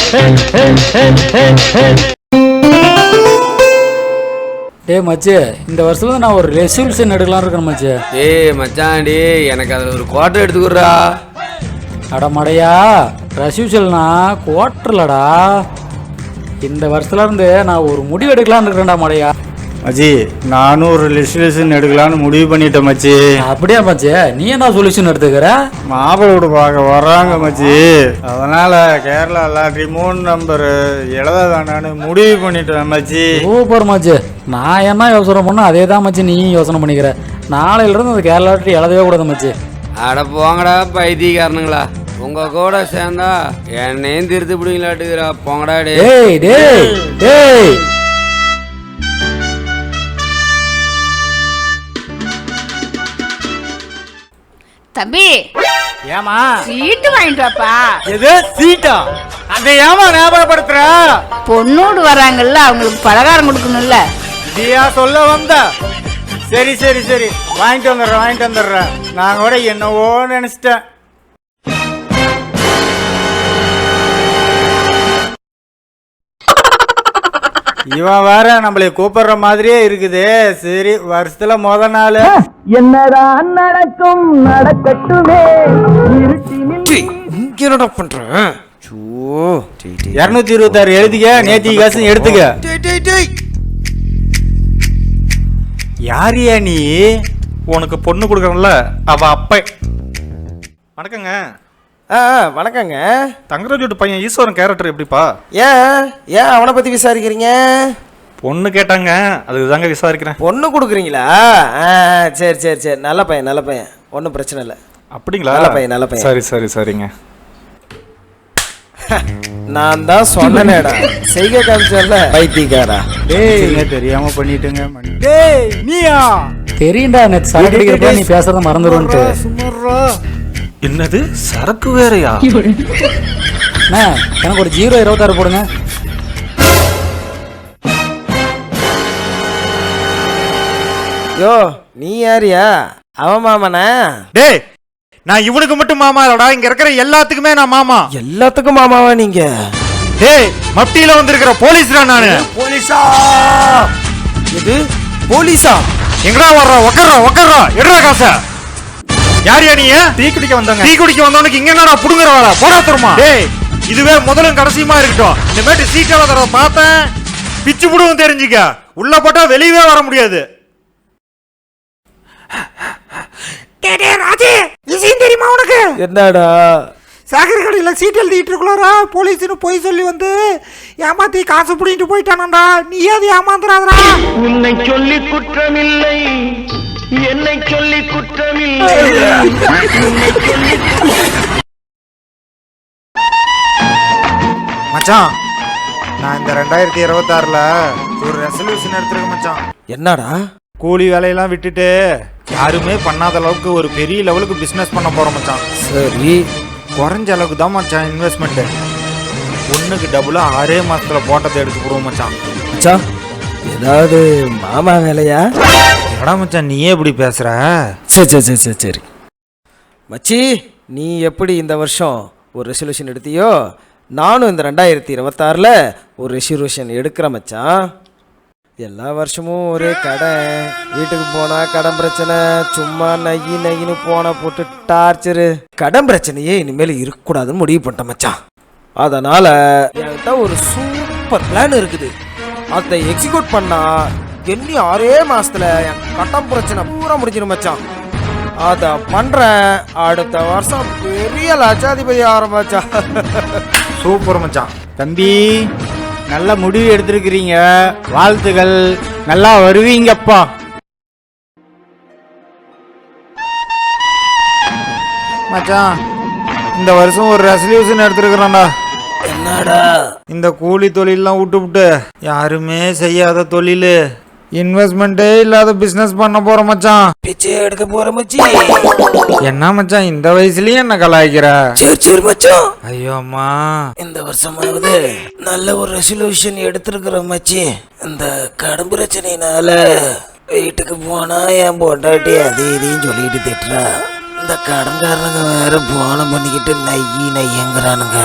டே மச்சி, இந்த வருஷத்துல நான் ஒரு ரெசல்யூஷன் எடுக்கலாம் இருக்கேன் மச்சி. மச்சான் எனக்கு அதில் ஒரு குவார்டர் எடுத்துக்கிறா. அடமடையா, ரெசல்யூஷன்னா குவார்டர்லடா. இந்த வருஷத்துல இருந்து நான் ஒரு முடிவு எடுக்கலான்னு இருக்கேன்டா மடையா. மச்சி, நானும் ஒரு ரெசல்யூஷன் எடுக்கலான்னு முடிவு பண்ணிட்டேன் மச்சி. அப்படியா மச்சி, நீ என்ன சொல்யூஷன் எடுத்துக்கிற? மாப்பிள்ளோட பார்க்க வர்றாங்க மச்சி, அதனால கேரளா லாட்ரி 3 நம்பர் எழுத வேணான்னு முடிவு பண்ணிட்டேன் மச்சி. சூப்பர் மச்சி. நான் என்ன யோசனை பண்ண அதே தான் மச்சி நீ யோசனை பண்ணிக்கிற. நாளையில இருந்து அந்த கேரளா லாட்ரி எழுதவே கூடாது மச்சி. அட போங்கடா பைத்தியக்காரனுங்களா, உங்க கூட சேர்ந்தா என்னையும் திருத்து பிடிங்களாட்டுக்கிறா. போங்கடா டேய் டேய் டேய். தம்பி, ஏமா சீட்டு வாங்கிட்டு வாப்பா. எது சீட்டா? அந்த ஏமா ஞாபகப்படுத்துற? பொண்ணோடு வராங்கல்ல, அவங்களுக்கு பலகாரம் கொடுக்கணும்ல. இதையா சொல்ல வந்த? சரி சரி சரி, வாங்கிட்டு வந்துடுறேன். நான் கூட என்னவோ நினைச்சிட்டேன். இவன் வேற நம்மளை கூப்பிடுற மாதிரியே இருக்குது. சரி, வருஷத்துல முத நாள் என்னதான் நடக்கும் நடக்கட்டுமே. என்னடா பண்ற? 226 எழுதிக்க, நேத்தி காசு எடுத்துக்க. யாரியா நீ? உனக்கு பொண்ணு கொடுக்கறல அவ அப்ப. வணக்கங்க. வணக்கங்க. தங்கராஜோட பையன் ஈஸ்வரன் கேரக்டர் எப்படிப்பா? ஏன் அவனை பத்தி விசாரிக்கிறீங்க? பொண்ணு கேட்டாங்க, அதுக்கு தாங்க விசாரிக்கிறேன். பொண்ணு கொடுக்குறீங்களா? சரி சரி சரி, நல்ல பையன், ஒன்றும் பிரச்சனை இல்லை. அப்படிங்களா? நல்ல பையன். சரி சரிங்க. நான் தான் சொன்னேடா, செய்க காமிச்சல பைத்தியக்காரா. டேய், தெரியாம பண்ணிட்டுங்க. டேய் நீயா? தெரியும்டா, நேற்று சரக்கு அடிக்கிறப்ப நீ பேசுறத மறந்துடுன்ட்டு. என்னது சரக்கு வேறையா? எனக்கு ஒரு 026 போடுங்க. யோ, நீ யாரியா? அவன் மாமனா? டேய், நான் இவனுக்கு மட்டும் மாமா இல்லடா, இங்க இருக்கிற எல்லாத்துக்குமே நான் மாமா. எல்லாத்துக்கும் மாமாவா நீங்க? டேய், மப்டியில வந்திருக்கிற போலீஸ்டா நானு. போலீஸா? இது போலீஸா? எங்கடா வர்ற? உக்கறா எடுறா காசை. யாரியா நீ? டீ குடிக்க வந்தாங்க. டீ குடிக்க வந்தவனுக்கு இங்க என்னடா புடுங்குற வேலை? போடா தருமா. டேய், இதுவே முதலும் கடைசியுமா இருக்கட்டும். இந்த மாதிரி சீட்டால தர பார்த்தேன் பிச்சு புடுவும், தெரிஞ்சுக்க. உள்ள போட்டா வெளியவே வர முடியாது. ராஜே, விஷயம் தெரியுமா உனக்கு? என்னடா? சாகர் கடையில சீட் எழுதிட்டு இருக்கலாரா, போலீஸ்னு போய் சொல்லி வந்து ஏமாத்தி காசு புடிங்கிட்டு போயிட்டானடா. நீ ஏது ஏமாந்துறாதடா? உன்னை சொல்லி குற்றமில்லை, என்னை சொல்லி குற்றமில்லை. மச்சான், நான் இந்த 2026ல ஒரு ரெசல்யூஷன் எடுத்துருக்கேன் மச்சான். என்னடா? கூலி வேலையெல்லாம் விட்டுட்டு யாருமே பண்ணாத அளவுக்கு ஒரு பெரிய லெவலுக்கு பிசினஸ் பண்ண போறோம் மச்சான். சரி, குறைஞ்ச அளவுக்கு தான் மச்சான் இன்வெஸ்ட்மெண்ட். ஒண்ணுக்கு டபுளா 6 மாசத்துல போட்டதை எடுத்து போடுவோம் மச்சான். மச்சான், ஏதாவது மாமா வேலையா? எடா மச்சான், நீயே எப்படி பேசுற? சரி மச்சி, நீ எப்படி இந்த வருஷம் ஒரு ரெசல்யூஷன் எடுத்தியோ, நானும் இந்த 2026ல் ஒரு ரெசல்யூஷன் எடுக்கிறேன் மச்சான். எல்லா வருஷமும் ஒரே கடன், வீட்டுக்கு போனால் கடன் பிரச்சனை, சும்மா நகின்னு போன போட்டு டார்ச்சரு. கடன் பிரச்சனையே இனிமேல் இருக்கக்கூடாதுன்னு முடிவு பண்ணிட்டேன் மச்சான். அதனால் என்கிட்ட ஒரு சூப்பர் பிளான் இருக்குது. அதை எக்ஸிக்யூட் பண்ணா எண்ணி 6 மாசத்துல என் கடன் பிரச்சனை பூரா முடிஞ்சிடும் மச்சான். அதை பண்ணுறேன். அடுத்த வருஷம் பெரிய லட்சாதிபதி ஆரம்பிச்சா. சூப்பர் மச்சான். தம்பி, நல்ல முடிவு எடுத்திருக்கிறீங்க, வாழ்த்துகள். நல்லா வருவீங்கப்பா. மச்சான், இந்த வருஷம் ஒரு ரெசல்யூஷன் எடுத்துருக்குறேன்டா. என்னடா? இந்த கூலி தொழிலெலாம் விட்டு யாருமே செய்யாத தொழில், இன்வெஸ்ட்மெண்ட்டே இல்லாத பிஸ்னஸ் பண்ண போகிறோம் மச்சான். பிச்சை எடுக்க போற மச்சி. என்ன மச்சான், இந்த வயசுலயே என்ன கலாய்க்கிற? சரி மச்சான். ஐயோ அம்மா, இந்த வருஷமாவது நல்ல ஒரு ரெசல்யூஷன் எடுத்திருக்கிற மச்சி. இந்த கடன் பிரச்சனையினால வீட்டுக்கு போனா என் பொண்டாட்டி அதே இதையும் சொல்லிட்டு திட்டுறா. இந்த கடன்காரனுங்க வேற போனம் பண்ணிக்கிட்டு நையங்கிறானுங்க.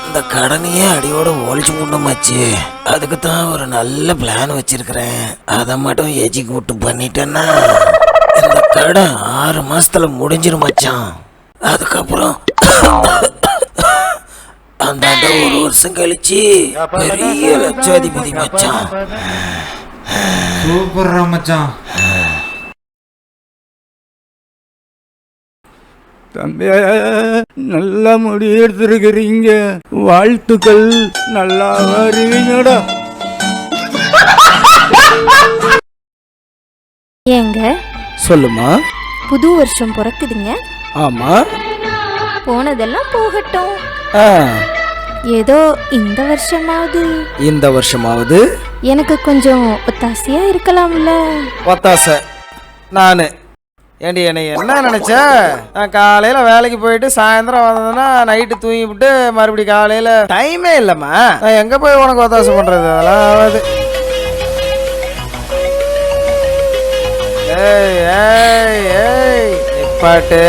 இந்த கடனையே அடியோட ஒழிச்சு முண்டமாச்சு. அதுக்கு தான் ஒரு நல்ல பிளான் வச்சிருக்கிறேன். அதை மட்டும் எஜிக்யூட் பண்ணிட்டேன்னா இந்த கடை 6 மாசத்துல முடிஞ்சிரும் மச்சான். அதுக்கப்புறம் அந்த 1 வருஷம் கழிச்சு பெரிய லட்சாதிபதி மச்சான். சூப்பர்ரா மச்சான். தம்பி, நல்ல முடி எடுத்திருக்கிறீங்க, வாழ்த்துக்கள், நல்லா வருவீங்கடா. ஏங்க சொல்லுமா. புது வருஷம் பிறக்குதுங்க. ஆமா. போனதெல்லாம் போகட்டும். ஆ, ஏதோ இந்த வருஷமாவது எனக்கு கொஞ்சம் ஒத்தாசையா இருக்கலாம்ல. ஒத்தாசை நானு. ஏண்டி என்னை என்ன நினைச்ச? நான் காலையில வேலைக்கு போயிட்டு சாயந்தரம் வந்ததுன்னா நைட்டு தூங்கிவிட்டு மறுபடியும் காலையில டைமே இல்லம்மா. நான் எங்க போய் உனக்கு ஒத்தாசை பண்றது? அதெல்லாம் ஆகாது. ஏய் ஏய் ஏய் நிப்பாட்டு.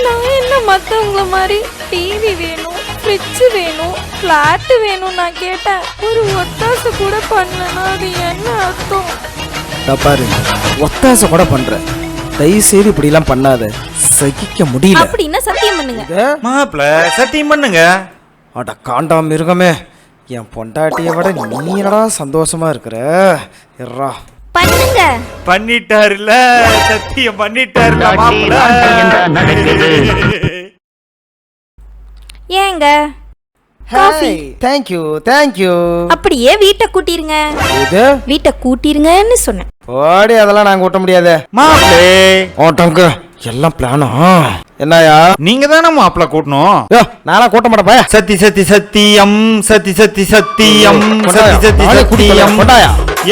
நான் என்ன மத்தவங்கள மாதிரி டிவி வேணும், ஃப்ரிட்ஜ் வேணும், ஃபிளாட் வேணும் நான் கேட்டேன். ஒரு ஒத்தாசை கூட பண்ணலன்னா அது என்ன அர்த்தம்? பாரு, ஒத்தாசை கூட பண்ற. தயவு செய்து இப்படி எல்லாம் பண்ணாத, சகிக்க முடியல. அப்படின்னா சத்தியம் பண்ணுங்க. மாப்பிள சத்தியம் பண்ணுங்க. அட காண்டாம இருக்கமே, என் பொண்டாட்டியை விட நீ என்னடா சந்தோஷமா இருக்கிற? இறா பண்ணுங்க. பண்ணிட்டாருல, சத்தியம் பண்ணிட்டாருல மாப்பிள. ஏங்க காஃபி? Thank you. அப்படியே வீட்டை கூட்டிருங்க. இது வீட்டை கூட்டிருங்கன்னு சொன்னேன். ஓடி அதெல்லாம் நாங்க கூட்ட முடியாது மாப்பிளே. ஓட்டங்க எல்லாம் பிளானா? என்னயா நீங்க தானே மாப்பிள கூட்டணும். நானா கூட்ட மாட்டேன். சத்தி சத்தி சத்தியம், சத்தி சத்தி சத்தியம், சத்தி சத்தி சத்தியம்.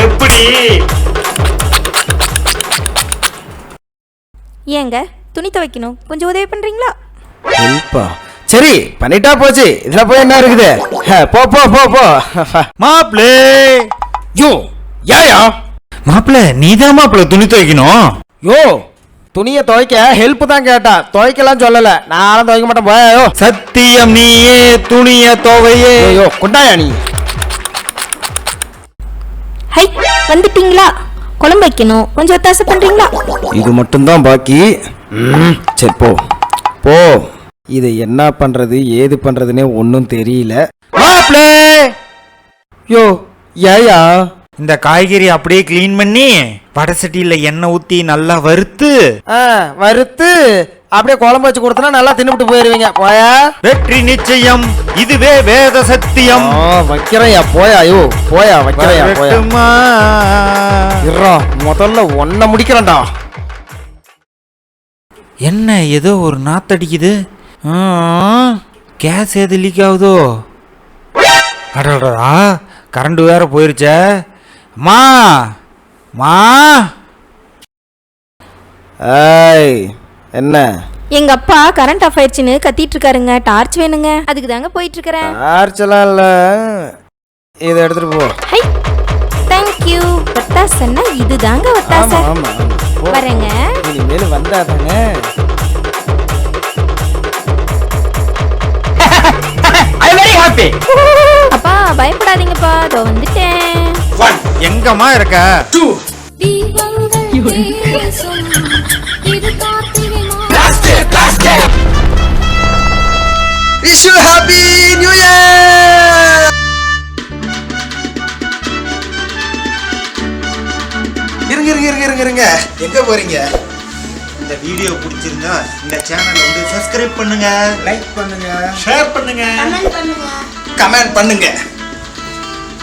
எப்படி? ஏங்க துணி துவைக்கணும், கொஞ்சம் உதவி பண்றீங்களா? ஹெல்ப்பா? சரி பண்ணிட்டா போச்சு, இதுல போய் என்ன இருக்குது? போ போ போ போ. மாப்பிளே. யோ யாயா? மாப்பிள நீதான் மாப்பிள துணி துவைக்கணும். யோ துணியை துவைக்க ஹெல்ப் தான் கேட்டா, துவைக்கலாம் சொல்லல. நானும் துவைக்க மாட்டேன் போயோ. சத்தியம் நீயே துணிய துவையே. ஐயோ கொண்டாயா நீ. ஹை வந்துட்டீங்களா? குழம்பு வைக்கணும், கொஞ்சம் ஒத்தாசை பண்றீங்களா? இது மட்டும்தான் பாக்கி. சரி போ போ. இதை என்ன பண்றது ஏது பண்றதுன்னே ஒன்றும் தெரியல. மாப்பிளே. யோ ஏயா? இந்த காய்கறி அப்படியே கிளீன் பண்ணி வடசட்டியில எண்ணெய் ஊத்தி நல்லா வறுத்து வறுத்து அப்படியே குழம்பு வச்சு கொடுத்தனா நல்லா தின்னுட்டு போயிருவீங்க. போயா. வெற்றி நிச்சயம், இதுவே வேத சத்தியம். வைக்கிறையா போயா. ஐயோ போயா வைக்கிறையா போயா. இருறா முதல்ல ஒன்ன முடிக்கிறேன்டா. என்ன ஏதோ ஒரு நாத்தடிக்குது. கேஸ் எது லீக் ஆகுதோ? அடடா கரண்ட் வேற போயிருச்சே. மா மா. ஏய் என்ன? எங்க அப்பா கரண்ட் ஆஃப் ஆயிடுச்சுன்னு கத்திட்டு இருக்காருங்க. டார்ச் வேணுங்க, அதுக்கு தாங்க போயிட்டு இருக்கிறேன். டார்ச்லாம் இல்ல, இதை எடுத்துட்டு போ. High thank you. ஒத்தாசைன்னா இதுதாங்க ஒத்தாசை. ஆமா வரேங்க. இனிமேல் வந்தாதாங்க. அப்பா பயப்படாதீங்கப்பா, இதோ வந்துட்டேன். எங்கம்மா இருக்க? Wish you happy new year. இருங்க எங்க போறீங்க? இந்த வீடியோ பிடிச்சிருந்தா இந்த சேனலை வந்து சப்ஸ்கிரைப் பண்ணுங்க, லைக் பண்ணுங்க, ஷேர் பண்ணுங்க, கமெண்ட் பண்ணுங்க.